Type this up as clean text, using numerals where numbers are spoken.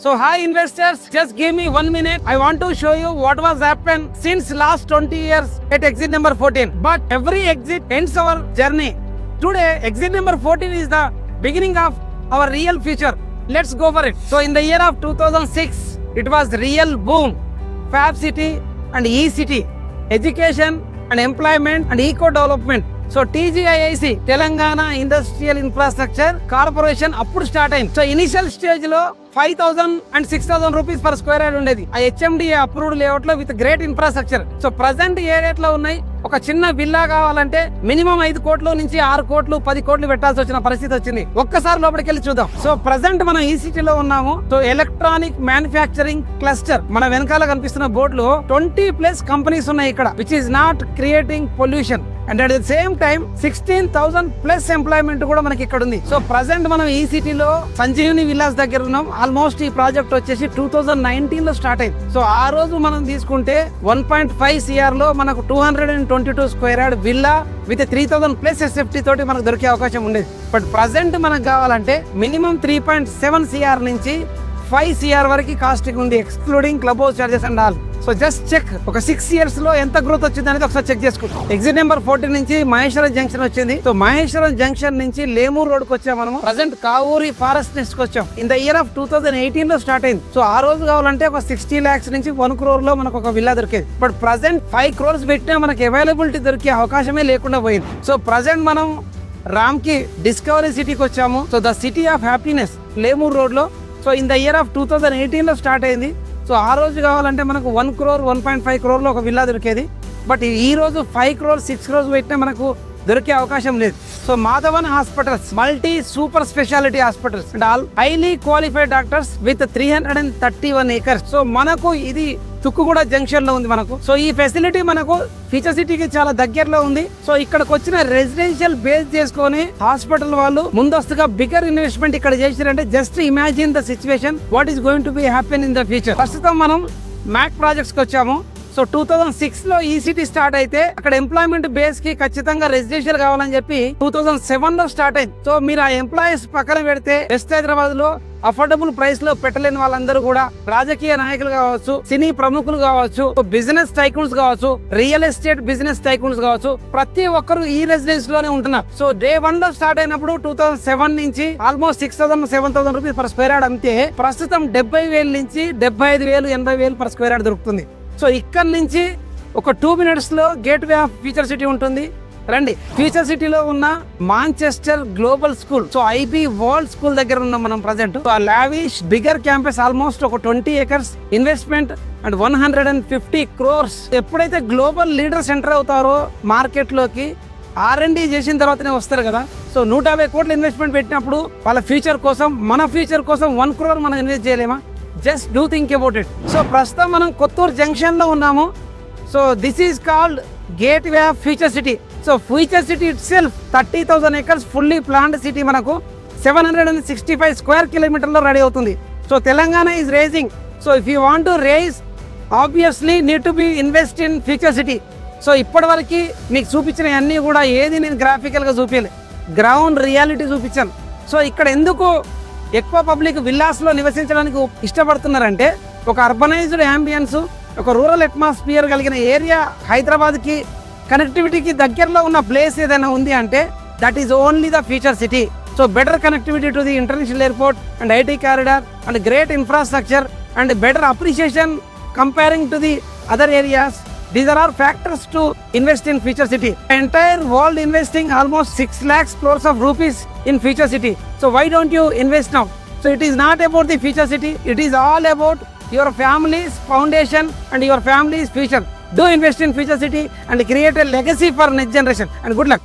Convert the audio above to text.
So hi investors, just give me 1 minute. I want to show you what was happened since last 20 years at exit number 14. But every exit ends our journey. Today, exit number 14 is the beginning of our real future. Let's go for it. So in the year of 2006, it was real boom. Fab City and E-City, education and employment and eco-development. So TGIIC Telangana industrial infrastructure corporation అప్పుడు start అయింది. So initial stage లో 5,000 and 6,000 rupees per square yard ఉండేది. ఆ HMDA approved layout లో with great infrastructure. So present A rate లో ఉన్నాయి? ఒక చిన్న విల్లా కావాలంటే మినిమం 5 కోట్ల నుంచి 6 కోట్లు 10 కోట్లు పెట్టాల్సి వచ్చిన పరిస్థితి వచ్చింది. ఒక్కసారి లోపలికి వెళ్ళి చూద్దాం. సో ప్రజెంట్ మనం ఈ సిటీలో ఉన్నాము. సో ఎలక్ట్రానిక్ మ్యానుఫ్యాక్చరింగ్ క్లస్టర్ మన వెనకాల కనిపిస్తున్న బోర్డులో 20+ కంపెనీస్ ఉన్నాయి ఇక్కడ, which is not creating pollution. And at the same time 16,000+ employment కూడా మనకి ఇక్కడ ఉంది. సో ప్రజెంట్ మనం ఈ సిటీలో సంజీవిని విల్లాస్ దగ్గర ఉన్నాం. ఆల్మోస్ట్ ఈ ప్రాజెక్ట్ వచ్చేసి 2019 లో స్టార్ట్ అయింది. సో ఆ రోజు మనం తీసుకుంటే 1.5 CR లో మనకు 222 square yard villa with 3,000+ SFT తోటి మనకు దొరికే అవకాశం ఉండేది. బట్ ప్రజెంట్ మనకు కావాలంటే మినిమం 3.7 CR నుంచి 5 CR వరకు కాస్టింగ్ ఉంది, excluding club house charges and all. So just check ఒక 6 years లో ఎంత గ్రోత్ వచ్చింది అనేది ఒకసారి చెక్ చేసుకుంటాం. ఎగ్జిట్ నెంబర్ 14 నుంచి మహేశ్వరం జంక్షన్ వచ్చింది. సో మహేశ్వరం జంక్షన్ నుంచి లేమూర్ రోడ్ కి వచ్చాం. మనము ప్రజెంట్ కావూరి ఫారెస్ట్ నెస్ట్ కి వచ్చాం. ఇన్ ద ఇయర్ ఆఫ్ 2018 లో స్టార్ట్ అయింది. సో ఆ రోజు కావాలంటే ఒక 60 lakhs నుంచి 1 crore లో మనకు ఒక విల్లా దొరికేది. బట్ ప్రజెంట్ 5 crores పెట్టినా మనకి అవైలబిలిటీ దొరికే అవకాశమే లేకుండా పోయింది. సో ప్రజెంట్ మనం రామ్కి డిస్కవరీ సిటీకి వచ్చాము. So the city of happiness Lemur road లో. So in the year of 2018 లో స్టార్ట్ అయింది. సో ఆ రోజు కావాలంటే మనకు 1 crore 1.5 crore లో ఒక విల్లా దొరికేది. బట్ ఈ రోజు 5 crores 6 crores పెట్టినా మనకు దొరికే అవకాశం లేదు. So Madhavan hospitals multi super speciality hospitals and all highly qualified doctors with 331 acres. So మనకు ఇది తుక్కుగూడ జంక్షన్ లో ఉంది మనకు. సో ఈ ఫెసిలిటీ మనకు ఫీచర్ సిటీకి చాలా దగ్గరలో ఉంది. సో ఇక్కడికి వచ్చిన రెసిడెన్షియల్ బేస్ చేసుకొని హాస్పిటల్ వాళ్ళు ముందస్తుగా బిగ్గర్ ఇన్వెస్ట్మెంట్ ఇక్కడ చేశారంటే just imagine the situation what is going to be happen in the future. ప్రస్తుతం మనం మ్యాక్ ప్రాజెక్ట్స్ కి వచ్చాము. సో 2006 లో ఈ సిటీ స్టార్ట్ అయితే అక్కడ ఎంప్లాయ్మెంట్ బేస్ కి ఖచ్చితంగా రెసిడెన్షియల్ కావాలని చెప్పి 2007 లో స్టార్ట్ అయింది. సో మీరు ఆ ఎంప్లాయీస్ పక్కన పెడితే వెస్ట్ హైదరాబాద్ లో అఫోర్డబుల్ ప్రైస్ లో పెట్టలేని వాళ్ళందరూ కూడా రాజకీయ నాయకులు కావచ్చు, సినీ ప్రముఖులు కావచ్చు, బిజినెస్ టైకూన్స్ కావచ్చు, రియల్ ఎస్టేట్ బిజినెస్ టైకూన్స్ కావచ్చు, ప్రతి ఒక్కరు ఈ రెసిడెన్స్ లోనే ఉంటున్నారు. సో డే 1 లో స్టార్ట్ అయినప్పుడు 2007 నుంచి almost 6,000-7,000 rupees per square yard అమ్మితే ప్రస్తుతం 70,000 నుంచి 75,000 80,000 పర్ స్క్వేర్ యార్డ్ దొరుకుతుంది. సో ఇక్కడ నుంచి ఒక 2 minutes లో gate way of future city ఉంటుంది. రండి, ఫ్యూచర్ సిటీలో ఉన్న Manchester global school, so IB world school దగ్గర ఉన్నాం మనం ప్రజెంట్. ఆ లావిష్ బిగ్గర్ క్యాంపస్ ఆల్మోస్ట్ ఒక 20 acres ఇన్వెస్ట్మెంట్ అండ్ 150 crores. ఎప్పుడైతే గ్లోబల్ లీడర్స్ ఎంటర్ అవుతారో మార్కెట్ లోకి R&D చేసిన తర్వాతనే వస్తారు కదా. సో 150 కోట్ల ఇన్వెస్ట్మెంట్ పెట్టినప్పుడు వాళ్ళ ఫ్యూచర్ కోసం, మన ఫ్యూచర్ కోసం 1 crore మనం ఇన్వెస్ట్ చేయలేమా? Just do think about it. So ప్రస్తుతం మనం కొత్తూరు జంక్షన్ లో ఉన్నాము. So this is called gateway of future city. So future city itself 30,000 acres fully planned city మనకు 765 square kilometers లో రెడీ అవుతుంది. So Telangana is raging. So if you want to rage obviously need to be invest in future city. So ఇప్పటి వరకు మీకు చూపించిన అన్నీ కూడా ఏది నేను గ్రాఫికల్గా చూపించలేదు, గ్రౌండ్ రియాలిటీ చూపించాను. సో ఇక్కడ ఎందుకు ఎక్కువ పబ్లిక్ విల్లాస్లో నివసించడానికి ఇష్టపడుతున్నారంటే ఒక అర్బనైజ్డ్ యాంబియన్స్, ఒక రూరల్ అట్మాస్ఫియర్ కలిగిన ఏరియా, హైదరాబాద్కి కనెక్టివిటీకి దగ్గరలో ఉన్న ప్లేస్ ఏదైనా ఉంది అంటే that is only the future city. So better connectivity to the international airport and IT corridor and great infrastructure and better appreciation comparing to the other areas. These are all factors to invest in future city. The entire world investing almost 6 lakhs crores of rupees in future city. So why don't you invest now? So it is not about the future city. It is all about your family's foundation and your family's future. Do invest in future city and create a legacy for next generation. And good luck.